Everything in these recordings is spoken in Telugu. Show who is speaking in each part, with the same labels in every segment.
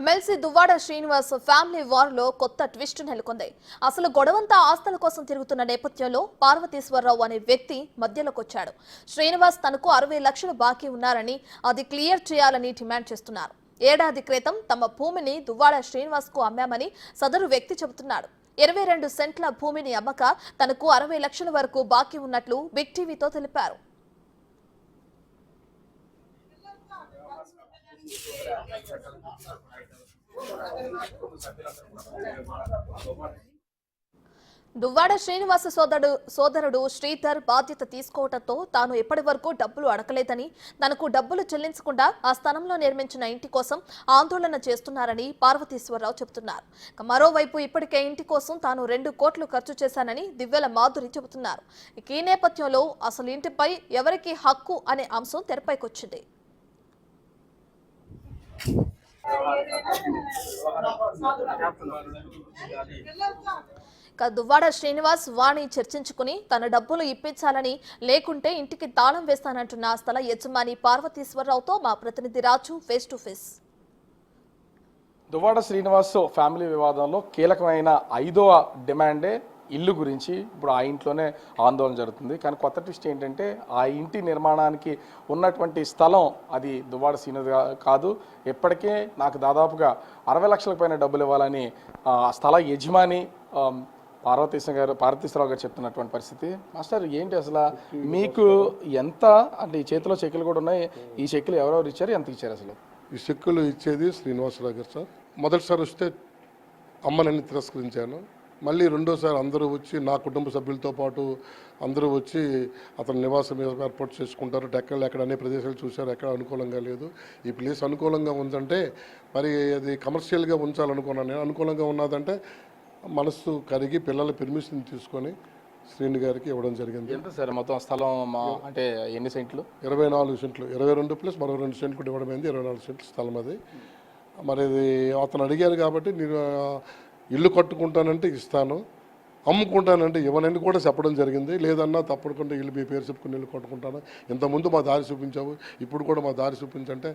Speaker 1: ఎమ్మెల్సీ దువ్వాడ శ్రీనివాస్ ఫ్యామిలీ వార్లో కొత్త ట్విస్ట్ నెలకొంది. అసలు గొడవంతా ఆస్తుల కోసం తిరుగుతున్న నేపథ్యంలో పార్వతీశ్వరరావు అనే వ్యక్తి మధ్యలోకి వచ్చాడు. శ్రీనివాస్ తనకు 60 లక్షలు బాకీ ఉన్నారని, అది క్లియర్ చేయాలని డిమాండ్ చేస్తున్నారు. ఏడాది క్రితం తమ భూమిని దువ్వాడ శ్రీనివాస్ కు అమ్మామని సదరు వ్యక్తి చెబుతున్నాడు. 22 సెంట్ల భూమిని అమ్మక తనకు 60 లక్షల వరకు బాకీ ఉన్నట్లు బిగ్ టీవీతో తెలిపారు. దువ్వాడ శ్రీనివాస సోదరుడు శ్రీధర్ బాధ్యత తీసుకోవడంతో తాను ఇప్పటి వరకు డబ్బులు అడగలేదని, తనకు డబ్బులు చెల్లించకుండా ఆ స్థలంలో నిర్మించిన ఇంటి కోసం ఆందోళన చేస్తున్నారని పార్వతీశ్వరరావు చెబుతున్నారు. మరోవైపు ఇప్పటికే ఇంటి కోసం తాను 2 కోట్లు ఖర్చు చేశానని దివ్యల మాధురి చెబుతున్నారు. ఈ నేపథ్యంలో అసలు ఇంటిపై ఎవరికి హక్కు అనే అంశం తెరపైకొచ్చింది. దువ్వాడ శ్రీనివాస్ వాణి చర్చించుకుని తన డబ్బులు ఇప్పించాలని, లేకుంటే ఇంటికి తాళం వేస్తానంటున్న స్థల యజమాని పార్వతీశ్వరరావుతో మా ప్రతినిధి Raju face to face.
Speaker 2: Duvvada Srinivas family వివాదంలో కీలకమైన 5వ డిమాండే ఇల్లు గురించి. ఇప్పుడు ఆ ఇంట్లోనే ఆందోళన జరుగుతుంది. కానీ కొత్త ట్విస్ట్ ఏంటంటే, ఆ ఇంటి నిర్మాణానికి ఉన్నటువంటి స్థలం అది దువ్వాడ శ్రీనివాస్ కాదు. ఇప్పటికే నాకు దాదాపుగా 60 లక్షల పైన డబ్బులు ఇవ్వాలని స్థల యజమాని పార్వతీశ్వరరావు గారు చెప్తున్నటువంటి పరిస్థితి. మాస్టర్ ఏంటి అసలు మీకు ఎంత అంటే ఈ చేతిలో చెక్కులు కూడా ఉన్నాయి, ఈ చెక్కులు ఎవరెవరు ఇచ్చారు, ఎంత ఇచ్చారు? అసలు
Speaker 3: ఈ చెక్కులు ఇచ్చేది శ్రీనివాసరావు గారు సార్. మొదటిసారి వస్తే అమ్మనని తిరస్కరించాను. మళ్ళీ రెండోసారి అందరూ వచ్చి నా కుటుంబ సభ్యులతో పాటు అందరూ వచ్చి అతను నివాసం ఏర్పాటు చేసుకుంటారు. ఎక్కడ అనే ప్రదేశాలు చూశారు, ఎక్కడ అనుకూలంగా లేదు. ఈ ప్లేస్ అనుకూలంగా ఉందంటే మరి అది కమర్షియల్గా ఉంచాలనుకున్నాను నేను. అనుకూలంగా ఉన్నదంటే మనసు కరిగి పిల్లల పెర్మిషన్ తీసుకొని శ్రీని గారికి ఇవ్వడం జరిగింది.
Speaker 2: ఎంత సార్ మొత్తం స్థలం అంటే ఎన్ని సెంట్లు?
Speaker 3: 24 సెంట్లు, 22 ప్లస్ మరో 2 సెంట్లు ఇవ్వడం అయింది. 24 సెంట్లు స్థలం అది. మరి అది అతను అడిగారు కాబట్టి నేను ఇల్లు కట్టుకుంటానంటే ఇస్తాను, అమ్ముకుంటానంటే ఇవ్వనని కూడా చెప్పడం జరిగింది. లేదన్నా తప్పకుండా ఇల్లు మీ పేరు చెప్పుకుని ఇల్లు కట్టుకుంటాను, ఇంతకుముందు మా దారి చూపించావు, ఇప్పుడు కూడా మా దారి చూపించంటే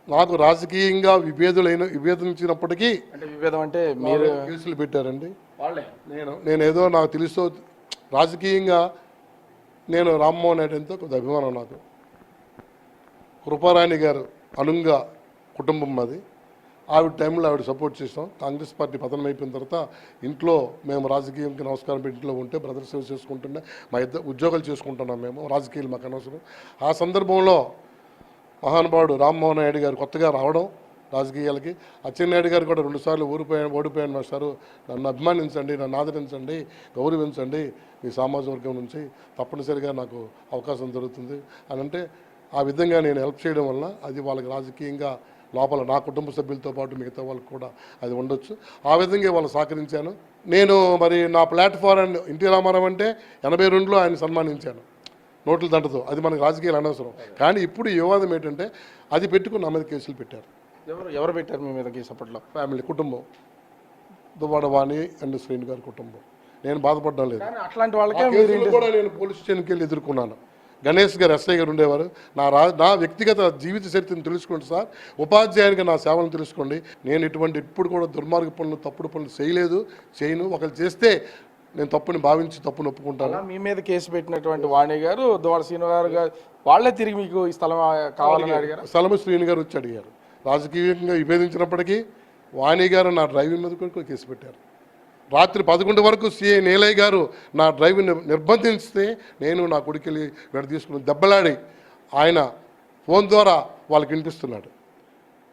Speaker 3: నాకు రాజకీయంగా విభేదించినప్పటికీ
Speaker 2: అంటే విభేదం అంటే మీరు
Speaker 3: కేసులు పెట్టారండి. నేను ఏదో నాకు తెలుసో రాజకీయంగా నేను రామ్మోహన్ రెడ్డి ఎంతో కొద్ది అభిమానం. నాకు కృపారాణి గారు అనుంగా కుటుంబం మాది. ఆవిడ టైంలో ఆవిడ సపోర్ట్ చేసాం. కాంగ్రెస్ పార్టీ పతనం అయిపోయిన తర్వాత ఇంట్లో మేము రాజకీయంకి నమస్కారం పెట్టి ఇంట్లో ఉంటే బ్రదర్ సేవ చేసుకుంటుండే, మా ఇద్దరు ఉద్యోగాలు చేసుకుంటున్నాం. మేము రాజకీయాలు మాకు అనవసరం. ఆ సందర్భంలో మహానుభావుడు రామ్మోహన్ నాయుడు గారు కొత్తగా రావడం రాజకీయాలకి, అచ్చెన్నాయుడు గారు కూడా 2 సార్లు ఓడిపోయాను మాస్టారు, నన్ను అభిమానించండి, నన్ను ఆదరించండి, గౌరవించండి, మీ సామాజిక వర్గం నుంచి తప్పనిసరిగా నాకు అవకాశం దొరుకుతుంది అని అంటే, ఆ విధంగా నేను హెల్ప్ చేయడం వల్ల అది వాళ్ళకి రాజకీయంగా లోపల నా కుటుంబ సభ్యులతో పాటు మిగతా వాళ్ళకి కూడా అది ఉండొచ్చు. ఆ విధంగా వాళ్ళు సహకరించాను. నేను మరి నా ప్లాట్ఫారం ఎన్టీ రామారావు అంటే 82లో ఆయన సన్మానించాను నోట్ల దండతో. అది మనకు రాజకీయాలు అనవసరం. కానీ ఇప్పుడు వివాదం ఏంటంటే అది పెట్టుకుని నా మీద కేసులు పెట్టారు.
Speaker 2: ఎవరు పెట్టారు మీ మీద కేసు? అప్పట్లో
Speaker 3: ఫ్యామిలీ కుటుంబం, దువ్వాడ వాణి అండ్ శ్రీని గారి కుటుంబం. నేను బాధపడడం లేదు.
Speaker 2: అట్లాంటి వాళ్ళకి
Speaker 3: కూడా నేను పోలీస్ స్టేషన్కి వెళ్ళి ఎదుర్కొన్నాను. గణేష్ గారు ఎస్ఐ గారు ఉండేవారు. నా వ్యక్తిగత జీవిత చరిత్రను తెలుసుకోండి సార్, ఉపాధ్యాయునిగా నా సేవలను తెలుసుకోండి. నేను ఇప్పుడు కూడా దుర్మార్గ పనులు, తప్పుడు పనులు చేయను. ఒకరు చేస్తే నేను తప్పుని భావించి తప్పును ఒప్పుకుంటాను.
Speaker 2: మీ మీద కేసు పెట్టినటువంటి వాణి గారు, దువ్వాడ శ్రీనివాస్ గారు వాళ్ళే తిరిగి మీకు ఈ స్థలం కావాలని అడిగారు.
Speaker 3: స్థలము శ్రీని గారు వచ్చి అడిగారు. రాజకీయంగా విభేదించినప్పటికీ వాణి గారు నా డ్రైవింగ్ మీద కూడా కేసు పెట్టారు. రాత్రి 11 వరకు సిఐ నీలయ్య గారు నా డ్రైవింగ్ నిర్బంధిస్తే నేను నా కొడుకెళ్ళి వెంట తీసుకుని దెబ్బలాడి ఆయన ఫోన్ ద్వారా వాళ్ళకి వినిపిస్తున్నాడు.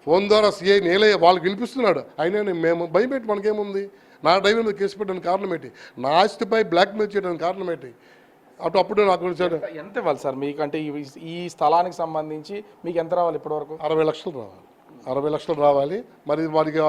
Speaker 3: ఫోన్ ద్వారా సిఐ నీలయ్య వాళ్ళకి వినిపిస్తున్నాడు. అయినా మేము భయపెట్టి మనకేముంది, నా డ్రైవింగ్ మీద కేసు పెట్టడానికి కారణం ఏంటి, నా ఆస్తిపై బ్లాక్మెయిల్ చేయడానికి కారణం ఏంటి? అప్పుడు నాకు
Speaker 2: ఎంత ఇవ్వాలి సార్ మీకు? అంటే ఈ స్థలానికి సంబంధించి మీకు ఎంత రావాలి ఇప్పటివరకు?
Speaker 3: 60 లక్షలు రావాలి. 60 లక్షలు రావాలి. మరి వారికి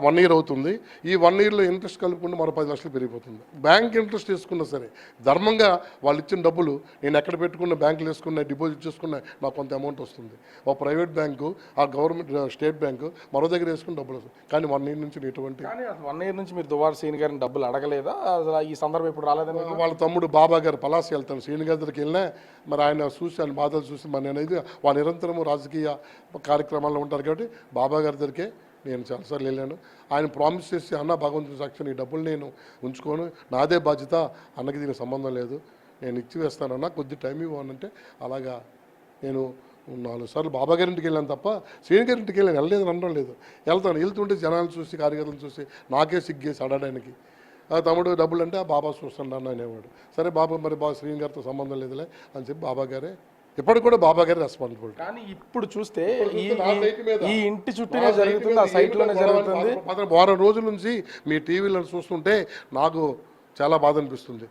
Speaker 3: 1 ఇయర్ అవుతుంది. ఈ 1 ఇయర్లో ఇంట్రెస్ట్ కలుపుకుంటే మరో 10 లక్షలు పెరిగిపోతుంది. బ్యాంక్ ఇంట్రెస్ట్ తీసుకున్నా సరే ధర్మంగా వాళ్ళు ఇచ్చిన డబ్బులు నేను ఎక్కడ పెట్టుకున్న బ్యాంకులు వేసుకున్నా, డిపాజిట్ చేసుకున్నా నాకు కొంత అమౌంట్ వస్తుంది. ఒక ప్రైవేట్ బ్యాంకు, ఆ గవర్నమెంట్ స్టేట్ బ్యాంకు మరో దగ్గర వేసుకుని డబ్బులు వస్తుంది. కానీ 1 ఇయర్ నుంచి ఎటువంటి
Speaker 2: 1 ఇయర్ నుంచి మీరు దువ్వాడ శ్రీని గారిని డబ్బులు అడగలేదా? అసలు ఈ సందర్భం ఇప్పుడు రాలేదని
Speaker 3: వాళ్ళ తమ్ముడు బాబా గారు పలాసి వెళ్తాను శ్రీని గారి దగ్గరికి వెళ్ళినా మరి ఆయన చూసి ఆయన బాధలు చూసి మరి నేనైతే వాళ్ళు నిరంతరము రాజకీయ కార్యక్రమాల్లో ఉంటారు కాబట్టి బాబా గారి దగ్గరికే నేను చాలాసార్లు వెళ్ళాను. ఆయన ప్రామిస్ చేసి అన్న భగవంతుని సాక్షి ఈ డబ్బులు నేను ఉంచుకోను, నాదే బాధ్యత, అన్నకి దీనికి సంబంధం లేదు, నేను ఇచ్చి వేస్తానన్నా, కొద్ది టైం ఇవ్వనంటే అలాగా నేను 4 సార్లు బాబా గారింటికి వెళ్ళాను తప్ప శ్రీని గారింటికి వెళ్ళలేదు అనడం లేదు. వెళ్తుంటే జనాలు చూసి కార్యకర్తలు చూసి నాకే సిగ్గేసి అడడానికి, తమ్ముడు డబ్బులు అంటే ఆ బాబా చూస్తాను అన్న అనేవాడు. సరే బాబా మరి శ్రీని గారితో సంబంధం లేదులే అని చెప్పి బాబా గారే ఇప్పటికి కూడా బాబా గారి రెస్పాన్సిబిలిటీ.
Speaker 2: కానీ ఇప్పుడు చూస్తే ఈ ఇంటి చుట్టూనే జరుగుతుంది, ఆ సైట్లోనే జరుగుతుంది.
Speaker 3: వారం రోజుల నుంచి మీ టీవీలో చూస్తుంటే నాకు చాలా బాధ అనిపిస్తుంది.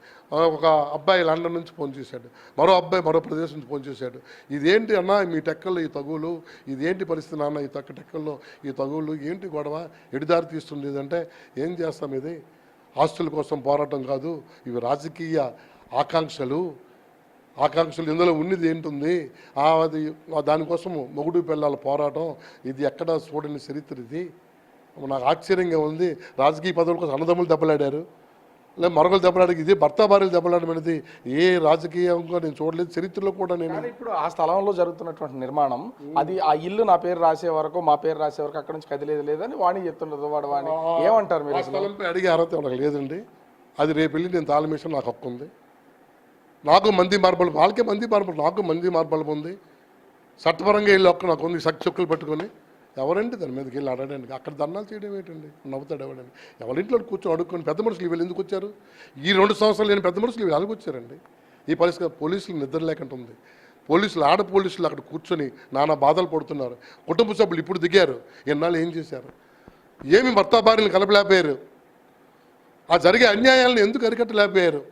Speaker 3: ఒక అబ్బాయి లండన్ నుంచి ఫోన్ చేశాడు, మరో అబ్బాయి మరో ప్రదేశం నుంచి ఫోన్ చేశాడు. ఇదేంటి అన్న మీ టెక్కల్లో ఈ తగులు, ఇదేంటి పరిస్థితి నాన్న ఈ టెక్కల్లో ఈ తగులు ఏంటి గొడవ, ఎడిదారి తీస్తుంది ఇదంటే ఏం చేస్తాం, ఇది ఆస్తుల కోసం పోరాటం కాదు, ఇవి రాజకీయ ఆకాంక్షలు ఇందులో ఉన్నది ఏంటుంది, అది దానికోసము మొగుడు పిల్లల పోరాటం, ఇది ఎక్కడ చూడని చరిత్ర. ఇది నాకు ఆశ్చర్యంగా ఉంది. రాజకీయ పదవుల కోసం అన్నదమ్ములు దెబ్బలాడారు, లేదా మరొకరు దెబ్బలాడి, ఇది భర్త భార్యలు దెబ్బలాడడం అనేది ఏ రాజకీయంగా నేను చూడలేదు చరిత్రలో కూడా. నేను
Speaker 2: ఇప్పుడు ఆ స్థలంలో జరుగుతున్నటువంటి నిర్మాణం, అది ఆ ఇల్లు నా పేరు రాసే వరకు, మా పేరు రాసే వరకు అక్కడ నుంచి కదిలేదు లేదని వాణి చెప్తున్నది. వాడు వాణి ఏమంటారు మీరు?
Speaker 3: స్థలంపై అడిగే అర్హత నాకు లేదండి. అది రేపు వెళ్ళి నేను తాళమేసిన నాకు హక్కు ఉంది. నాకు మంది మార్బల్, వాళ్ళకే మంది మార్బల్, నాకు మంది మార్బల్ ఉంది. చట్టపరంగా వెళ్ళి ఒక్క నాకు ఉంది, చక్కులు పట్టుకొని ఎవరండి దాని మీదకి వెళ్ళి అడగడానికి, అక్కడ ధర్నాలు చేయడం ఏంటండి, నవ్వుతాడు ఎవడండి. ఎవరింట్లో కూర్చొని అడుక్కొని పెద్ద మనుషులు వీళ్ళు ఎందుకు వచ్చారు? ఈ 2 సంవత్సరాలు లేని పెద్ద మనుషులు వీళ్ళు వచ్చారండి. ఈ పరిస్థితి పోలీసులు నిద్ర లేకుండా ఉంది. ఆడ పోలీసులు అక్కడ కూర్చొని నానా బాధలు పడుతున్నారు. కుటుంబ సభ్యులు ఇప్పుడు దిగారు. ఎన్నాళ్ళు ఏం చేశారు? ఏమి భర్త భార్యను కలపలేకపోయారు? ఆ జరిగే అన్యాయాలను ఎందుకు అరికట్టలేకపోయారు?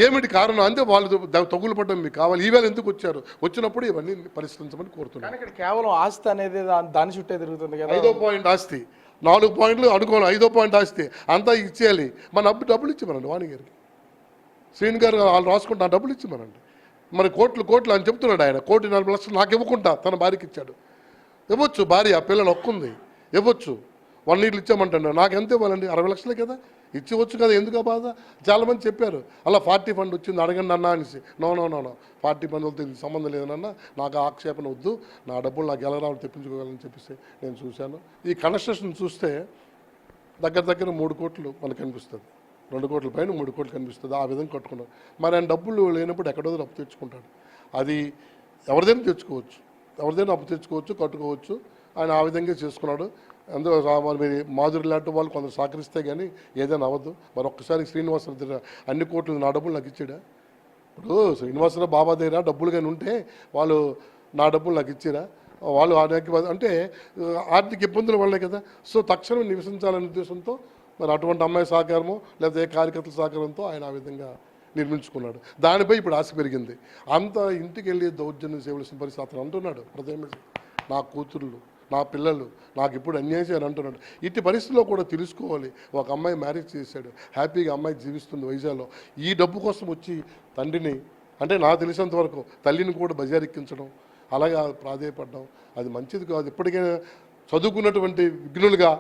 Speaker 3: ఏమిటి కారణం అంటే వాళ్ళు తగులు పడడం మీకు కావాలి. ఈవేళ ఎందుకు వచ్చారు? వచ్చినప్పుడు ఇవన్నీ పరిష్కరించమని కోరుతున్నాను.
Speaker 2: ఇక్కడ కేవలం ఆస్తి అనేది దాని చుట్టే తిరుగుతుంది కదా.
Speaker 3: 5వ పాయింట్ ఆస్తి, 4 పాయింట్లు అనుకోను. 5వ పాయింట్ ఆస్తి అంతా ఇచ్చేయాలి. మన డబ్బులు ఇచ్చిమనండి వాణి గారికి. శ్రీని గారు వాళ్ళు రాసుకుంటా డబ్బులు ఇచ్చిమనండి. మరి కోట్లు అని చెప్తున్నాడు ఆయన. 1,40,00,000 నాకు ఇవ్వకుండా తన భార్యకి ఇచ్చాడు. ఇవ్వచ్చు, భార్య పిల్లలు హక్కుంది, ఇవ్వచ్చు. 1 నీళ్ళు ఇచ్చామంటాడు. నాకు ఎంత ఇవ్వాలండి? 60 లక్షలే కదా, ఇచ్చివచ్చు కదా, ఎందుకు ఆ బాధ? చాలామంది చెప్పారు అలా 40 ఫండ్ వచ్చింది అడగండి అన్న అనేసి. నో 40 ఫండ్లతో సంబంధం లేదన్న, నాకు ఆక్షేపణ వద్దు, నా డబ్బులు నాకు ఎలా రావాలి తెప్పించుకోవాలని చెప్పేసి నేను చూశాను. ఈ కన్స్ట్రక్షన్ చూస్తే దగ్గర 3 కోట్లు మనకు కనిపిస్తుంది, 2 కోట్ల పైన 3 కోట్లు కనిపిస్తుంది. ఆ విధంగా కట్టుకున్నాడు. మరి ఆయన డబ్బులు లేనప్పుడు ఎక్కడో అప్పు తెచ్చుకుంటాడు. అది ఎవరిదైనా అప్పు తెచ్చుకోవచ్చు, కట్టుకోవచ్చు. ఆయన ఆ విధంగా చేసుకున్నాడు. అందులో మరి మాధురి లాంటి వాళ్ళు కొందరు సహకరిస్తే కానీ ఏదైనా అవ్వద్దు. మరి ఒక్కసారి శ్రీనివాసరావు దగ్గర అన్ని కోట్లు నా డబ్బులు నాకు ఇచ్చాడా? ఇప్పుడు శ్రీనివాసరావు బాబా దగ్గర డబ్బులు కానీ ఉంటే వాళ్ళు నా డబ్బులు నాకు ఇచ్చారా? వాళ్ళు అంటే ఆర్థిక ఇబ్బందుల వల్లే కదా. సో తక్షణం నివసించాలనే ఉద్దేశంతో మరి అటువంటి అమ్మాయి సహకారము లేదా కార్యకర్తల సహకారంతో ఆయన ఆ విధంగా నిర్మించుకున్నాడు. దానిపై ఇప్పుడు ఆశ పెరిగింది. అంత ఇంటికి వెళ్ళి దౌర్జన్యం చేయవలసిన పరిస్థితి అతను అంటున్నాడు. ప్రధాన నా కూతుర్లు, నా పిల్లలు నాకు ఇప్పుడు అన్యాయం చేయని అంటున్నాడు. ఇట్టి పరిస్థితుల్లో కూడా తెలుసుకోవాలి. ఒక అమ్మాయి మ్యారేజ్ చేశాడు, హ్యాపీగా అమ్మాయి జీవిస్తుంది వైజాగ్లో. ఈ డబ్బు కోసం వచ్చి తండ్రిని, అంటే నాకు తెలిసినంత వరకు తల్లిని కూడా బజారెక్కించడం, అలాగా ప్రాధేయపడడం అది మంచిది కాదు. ఇప్పటికైనా చదువుకున్నటువంటి విఘ్నులుగా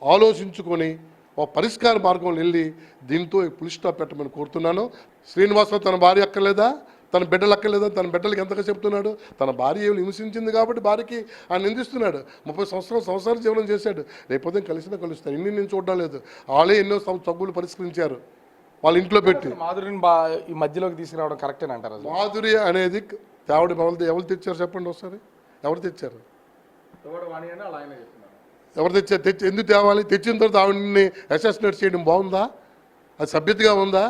Speaker 3: ఆలోచించుకొని ఒక పరిష్కార మార్గంలో వెళ్ళి దీంతో పులి స్టాప్ పెట్టమని కోరుతున్నాను. శ్రీనివాసరావు తన భార్య అక్కర్లేదా? తన బిడ్డలు అక్కర్లేదా? తన బిడ్డలకి ఎంతగా చెప్తున్నాడు? తన భార్య ఏమి హింసించింది కాబట్టి భార్యకి ఆయన నిందిస్తున్నాడు. 30 సంవత్సరాలు జీవనం చేశాడు. రేపొద్దు కలుస్తారు. ఇన్ని నేను చూడడం లేదు. వాళ్ళే ఎన్నో తగ్గులు పరిష్కరించారు వాళ్ళ ఇంట్లో పెట్టి.
Speaker 2: మాధురిని ఈ మధ్యలోకి తీసుకురావడం కరెక్టే అంటారు?
Speaker 3: మాధురి అనేది తేవడి ఎవరు తెచ్చారు చెప్పండి ఒకసారి. ఎవరు తెచ్చారు? ఎవరు తెచ్చారు? ఎందుకు తేవాలి? తెచ్చిన తర్వాత ఆవిడని అసాసినేట్ చేయడం బాగుందా? అది సభ్యతగా ఉందా?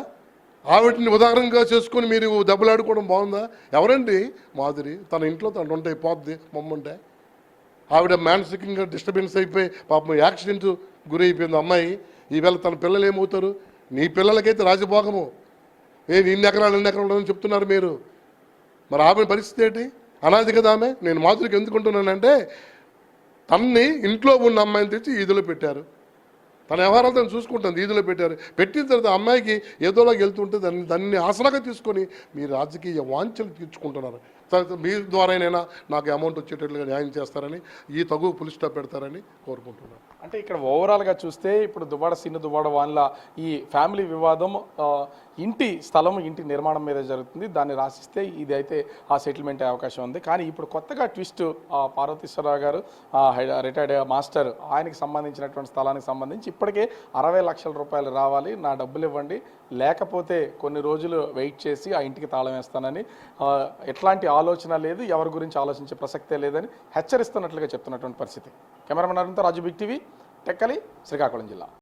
Speaker 3: ఆవిడని ఉదాహరణగా చేసుకొని మీరు దెబ్బలాడుకోవడం బాగుందా? ఎవరండి మాధురి? తన ఇంట్లో తను ఉంటే పోద్ది మమ్మంటే. ఆవిడ మానసికంగా డిస్టర్బెన్స్ అయిపోయి పాపం యాక్సిడెంట్ గురైపోయింది అమ్మాయి. ఈవేళ తన పిల్లలు ఏమవుతారు? నీ పిల్లలకైతే రాజభోగము. ఇన్ని ఎకరాలు అని చెప్తున్నారు మీరు. మరి ఆమె పరిస్థితి ఏంటి? అనాది కదా ఆమె. నేను మాధురికి ఎందుకుంటున్నానంటే తన్ని ఇంట్లో ఉన్న అమ్మాయిని తెచ్చి ఈదులో పెట్టారు. తన వ్యవహారాలు తను చూసుకుంటుంది. ఈదులో పెట్టారు. పెట్టిన తర్వాత అమ్మాయికి ఏదోలాగా వెళ్తుంటే దాన్ని ఆసరాగా తీసుకొని మీరు రాజకీయ వాంఛలు తీర్చుకుంటున్నారు. మీ ద్వారానైనా నాకు అమౌంట్ వచ్చేటట్లుగా న్యాయం చేస్తారని, ఈ తగు పులి స్టాప్ పెడతారని కోరుకుంటున్నాను.
Speaker 2: అంటే ఇక్కడ ఓవరాల్గా చూస్తే ఇప్పుడు దువ్వాడ సీను దువ్వాడ వాళ్ళ ఈ ఫ్యామిలీ వివాదం ఇంటి స్థలం ఇంటి నిర్మాణం మీద జరుగుతుంది. దాన్ని రాసిస్తే ఇది అయితే ఆ సెటిల్మెంట్ అయ్యే అవకాశం ఉంది. కానీ ఇప్పుడు కొత్తగా ట్విస్ట్ పార్వతీశ్వరరావు గారు రిటైర్డ్ మాస్టర్, ఆయనకి సంబంధించినటువంటి స్థలానికి సంబంధించి ఇప్పటికే 60 లక్షల రూపాయలు రావాలి, నా డబ్బులు ఇవ్వండి, లేకపోతే కొన్ని రోజులు వెయిట్ చేసి ఆ ఇంటికి తాళం వేస్తానని, ఎట్లాంటి ఆలోచన లేదు, ఎవరి గురించి ఆలోచించే ప్రసక్తే లేదని హెచ్చరిస్తున్నట్లుగా చెప్తున్నటువంటి పరిస్థితి. కెమెరామెన్ అరుణ్తో రాజు, బిగ్ టీవీ, టెక్కలి, శ్రీకాకుళం జిల్లా.